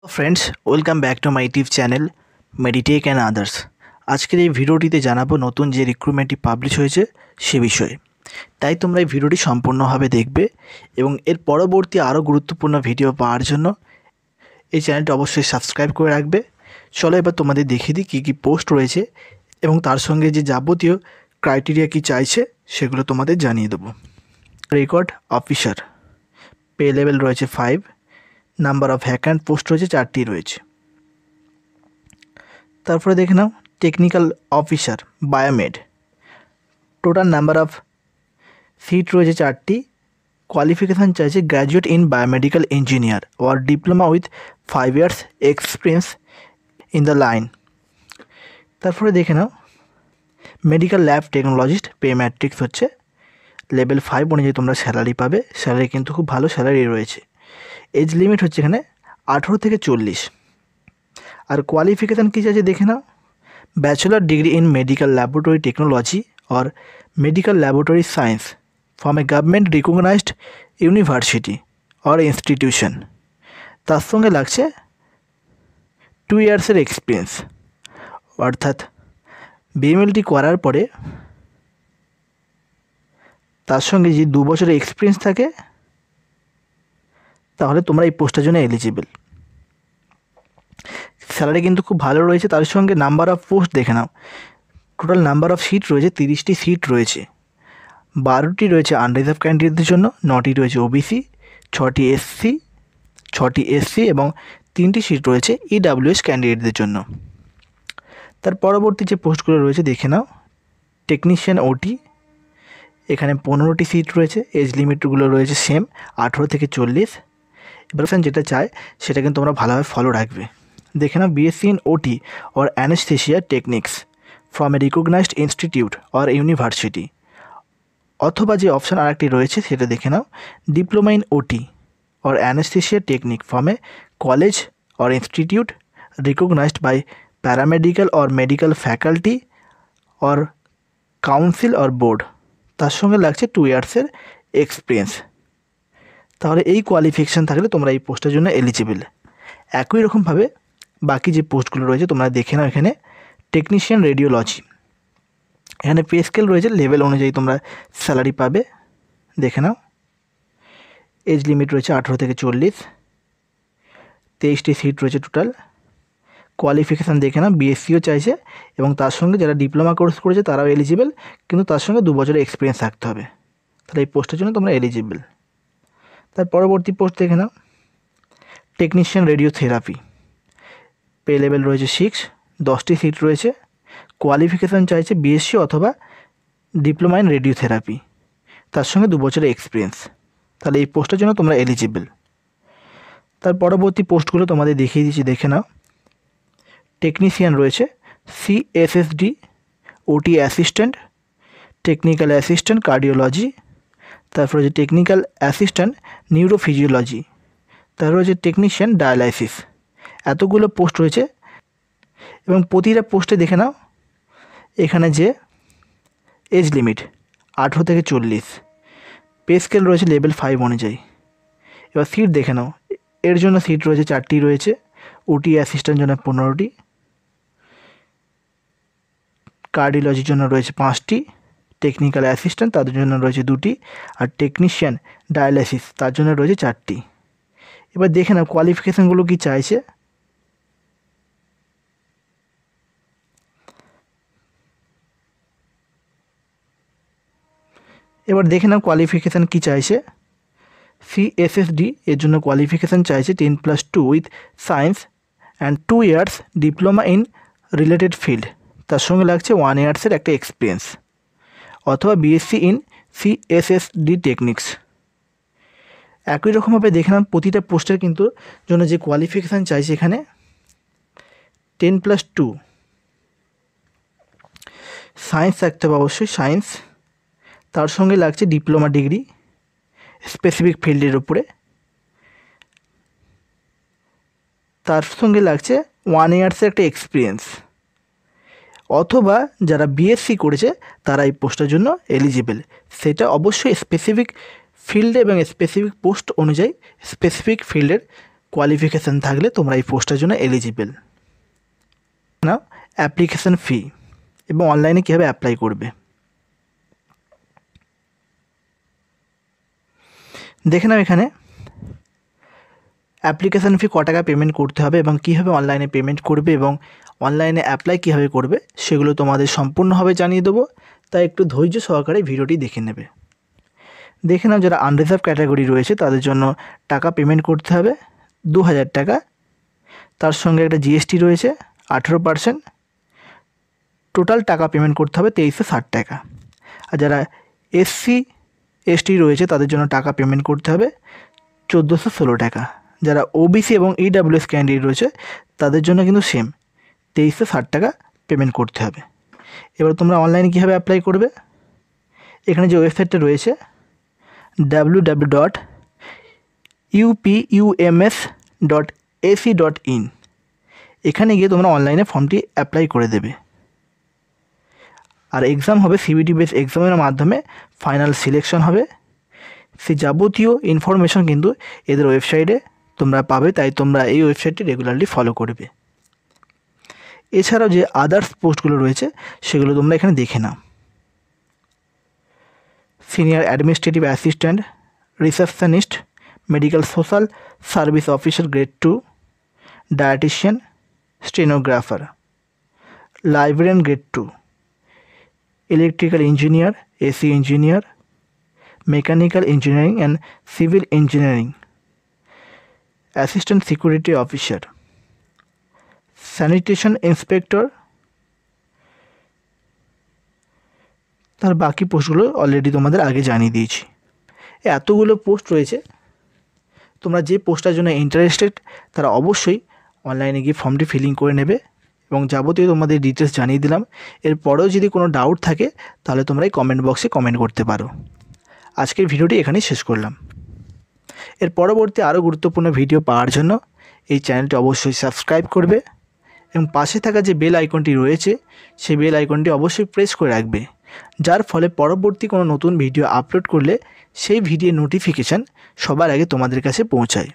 Friends, welcome back to my YouTube channel Meditech and others. আজকের এই ভিডিওটিতে জানাবো নতুন যে রিক্রুটমেন্টটি পাবলিশ হয়েছে সে বিষয়ে। তাই তোমরা এই ভিডিওটি সম্পূর্ণভাবে দেখবে এবং এর পরবর্তী আরও গুরুত্বপূর্ণ ভিডিও পাওয়ার জন্য এই চ্যানেলটি অবশ্যই সাবস্ক্রাইব করে রাখবে। চলো এবার তোমাদের দেখিয়ে দিই কী কী পোস্ট রয়েছে এবং তার সঙ্গে যে যাবতীয় ক্রাইটেরিয়া কী চাইছে সেগুলো তোমাদের জানিয়ে দেবো। রেকর্ড অফিসার, পে লেভেল রয়েছে 5, নাম্বার অফ ভ্যাকান্ট পোস্ট রয়েছে 4টি রয়েছে। তারপরে দেখে নাও technical officer biomed, total number of seat রয়েছে 4টি। কোয়ালিফিকেশান চাইছে graduate in biomedical engineer or diploma with 5 years experience in the line. তারপরে দেখে নাও medical lab technologist, pay matrix হচ্ছে লেভেল 5 অনুযায়ী তোমরা স্যালারি পাবে। স্যালারি কিন্তু খুব ভালো স্যালারি রয়েছে। এজ লিমিট হচ্ছে এখানে 18 থেকে 40। আর কোয়ালিফিকেশান কী চাইছে দেখে নাও, bachelor degree in medical laboratory technology or medical laboratory science from a government recognized university or institution. তার সঙ্গে লাগছে 2 years এক্সপিরিয়েন্স, অর্থাৎ বিএমএলটি করার পরে তার সঙ্গে যদি 2 বছরের এক্সপিরিয়েন্স থাকে তাহলে তোমরা এই পোস্টের জন্য এলিজিবল। স্যালারি কিন্তু খুব ভালো রয়েছে। তার সঙ্গে নাম্বার অফ পোস্ট দেখে নাও, টোটাল নাম্বার অফ সিট রয়েছে 30টি সিট রয়েছে। 12টি রয়েছে আনরিজার্ভ ক্যান্ডিডেটদের জন্য, 9টি রয়েছে ওবিসি, 6টি এসসি এবং 3টি সিট রয়েছে ইডাব্লিউএস ক্যান্ডিডেটদের জন্য। তার পরবর্তী যে পোস্টগুলো রয়েছে দেখে নাও, টেকনিশিয়ান ওটি, এখানে 15টি সিট রয়েছে। এজ লিমিটগুলো রয়েছে সেম 18 থেকে 40। এবার যেটা চায় সেটা কিন্তু তোমরা ভালোভাবে ফলো রাখবে। দেখে নাও BSc in OT or anaesthesia techniques from a recognised institute or university, অথবা যে অপশান আরেকটি রয়েছে সেটা দেখে নাও diploma in OT or anaesthesia technique from a college or institute recognised by paramedical or medical faculty or council or board. তার সঙ্গে লাগছে 2 years এক্সপিরিয়েন্স। তাহলে এই কোয়ালিফিকেশান থাকলে তোমরা এই পোস্টের জন্য এলিজিবল। একই রকমভাবে বাকি যে পোস্টগুলো রয়েছে তোমরা দেখে নাও। এখানে টেকনিশিয়ান রেডিওলজি, এখানে পে স্কেল রয়েছে, লেভেল অনুযায়ী তোমরা স্যালারি পাবে। দেখে নাও এজ লিমিট রয়েছে 18 থেকে 40, 23টি সিট রয়েছে টোটাল। কোয়ালিফিকেশান দেখে নাও বিএসসিও চাইছে এবং তার সঙ্গে যারা ডিপ্লোমা কোর্স করেছে তারাও এলিজিবল, কিন্তু তার সঙ্গে 2 বছরের এক্সপিরিয়েন্স থাকতে হবে। তাহলে এই পোস্টের জন্য তোমরা এলিজিবল। তার পরবর্তী পোস্ট দেখে নাও টেকনিশিয়ান রেডিওথেরাপি, পে লেভেল রয়েছে 6, 10টি সিট রয়েছে। কোয়ালিফিকেশান চাইছে বিএসসি অথবা ডিপ্লোমা ইন রেডিওথেরাপি, তার সঙ্গে 2 বছরের এক্সপিরিয়েন্স। তাহলে এই পোস্টের জন্য তোমরা এলিজিবল। তার পরবর্তী পোস্টগুলো তোমাদের দেখিয়ে দিচ্ছি, দেখে নাও। টেকনিশিয়ান রয়েছে সিএসএসডি ওটি অ্যাসিস্ট্যান্ট, টেকনিক্যাল অ্যাসিস্ট্যান্ট কার্ডিওলজি, তারপর রয়েছে টেকনিক্যাল অ্যাসিস্ট্যান্ট নিউরোফিজিওলজি, তারপর রয়েছে টেকনিশিয়ান ডায়ালাইসিস। এতগুলো পোস্ট রয়েছে এবং প্রতিটা পোস্টে দেখে নাও এখানে যে এজ লিমিট 18 থেকে 40, পে স্কেল রয়েছে লেভেল 5 অনুযায়ী। এবার সিট দেখে নাও, এর জন্য সিট রয়েছে 4টি রয়েছে, ওটি অ্যাসিস্ট্যান্ট জন্য 15টি, কার্ডিওলজির জন্য রয়েছে 5টি, টেকনিক্যাল অ্যাসিস্ট্যান্ট তাদের জন্য রয়েছে 2টি, আর টেকনিশিয়ান ডায়ালাইসিস তার জন্য রয়েছে 4টি। এবার দেখে নাও কোয়ালিফিকেশানগুলো কী চাইছে। এবার দেখে নাও কোয়ালিফিকেশান কী চাইছে। সিএসএসডি এর জন্য কোয়ালিফিকেশান চাইছে 10+2 with science and 2 years diploma in related field, তার সঙ্গে লাগছে 1 years একটা এক্সপিরিয়েন্স, অথবা বিএসসি ইন সিএসএসডি টেকনিক্স। একই রকমভাবে দেখে নাম প্রতিটা পোস্টের কিন্তু জন্য যে কোয়ালিফিকেশান চাইছে এখানে 10+2 সায়েন্স থাকতে হবে, অবশ্যই সায়েন্স, তার সঙ্গে লাগছে ডিপ্লোমা ডিগ্রি স্পেসিফিক ফিল্ডের উপরে, তার সঙ্গে লাগছে 1 years একটা এক্সপিরিয়েন্স, অথবা যারা বিএসসি করেছে তারা এই পোস্টের জন্য এলিজিবল। সেটা অবশ্যই স্পেসিফিক ফিল্ডে এবং স্পেসিফিক পোস্ট অনুযায়ী স্পেসিফিক ফিল্ডের কোয়ালিফিকেশান থাকলে তোমরা এই পোস্টের জন্য এলিজিবল। না অ্যাপ্লিকেশান ফি এবং অনলাইনে কীভাবে অ্যাপ্লাই করবে। দেখে নাও এখানে অ্যাপ্লিকেশান ফি ক টাকা পেমেন্ট করতে হবে এবং কীভাবে অনলাইনে পেমেন্ট করবে এবং অনলাইনে অ্যাপ্লাই কীভাবে করবে সেগুলো তোমাদের সম্পূর্ণভাবে জানিয়ে দেবো, তাই একটু ধৈর্য সহকারে ভিডিওটি দেখে নেবে। দেখে নাও যারা আনরিজার্ভ ক্যাটাগরি রয়েছে তাদের জন্য টাকা পেমেন্ট করতে হবে 2000 টাকা, তার সঙ্গে একটা জিএসটি রয়েছে 18%, টোটাল টাকা পেমেন্ট করতে হবে 2360 টাকা। আর যারা এসসি এসটি রয়েছে তাদের জন্য টাকা পেমেন্ট করতে হবে 1416 টাকা। যারা ওবিসি এবং ইডাব্লিউএস ক্যান্ডিডেট রয়েছে তাদের জন্য কিন্তু সেম 2360 টাকা পেমেন্ট করতে হবে। এবার তোমরা অনলাইনে কীভাবে অ্যাপ্লাই করবে, এখানে যে ওয়েবসাইটটা রয়েছে www.upums.ac.in, এখানে গিয়ে তোমরা অনলাইনে ফর্মটি অ্যাপ্লাই করে দেবে। আর এক্সাম হবে সিবিটি বেস এক্সামের মাধ্যমে ফাইনাল সিলেকশন হবে। সেই যাবতীয় ইনফরমেশন কিন্তু এদের ওয়েবসাইটে তোমরা পাবে, তাই তোমরা এই ওয়েবসাইটটি রেগুলারলি ফলো করবে। এছাড়াও যে আদার্স পোস্টগুলো রয়েছে সেগুলো তোমরা এখানে দেখে নাও। Senior administrative assistant, receptionist, medical social service officer grade 2, dietician, stenographer, librarian grade 2, electrical engineer, AC engineer, mechanical engineering and civil engineering, assistant security officer, sanitation inspector. তার বাকি পোস্টগুলো অলরেডি তোমাদের আগে জানিয়ে দিয়েছি। এতগুলো পোস্ট রয়েছে, তোমরা যে পোস্টটার জন্য ইন্টারেস্টেড তারা অবশ্যই অনলাইনে গিয়ে ফর্মটি ফিলিং করে নেবে এবং যাবতীয় তোমাদের ডিটেলস জানিয়ে দিলাম। এরপরেও যদি কোনো ডাউট থাকে তাহলে তোমরা এই কমেন্ট বক্সে কমেন্ট করতে পারো। আজকের ভিডিওটি এখানেই শেষ করলাম। এর পরবর্তী আরও গুরুত্বপূর্ণ ভিডিও পাওয়ার জন্য এই চ্যানেলটি অবশ্যই সাবস্ক্রাইব করবে এবং পাশে থাকা যে বেল আইকনটি রয়েছে সেই বেল আইকনটি অবশ্যই প্রেস করে রাখবে, যার ফলে পরবর্তী কোনো নতুন ভিডিও আপলোড করলে সেই ভিডিওর নোটিফিকেশান সবার আগে তোমাদের কাছে পৌঁছায়।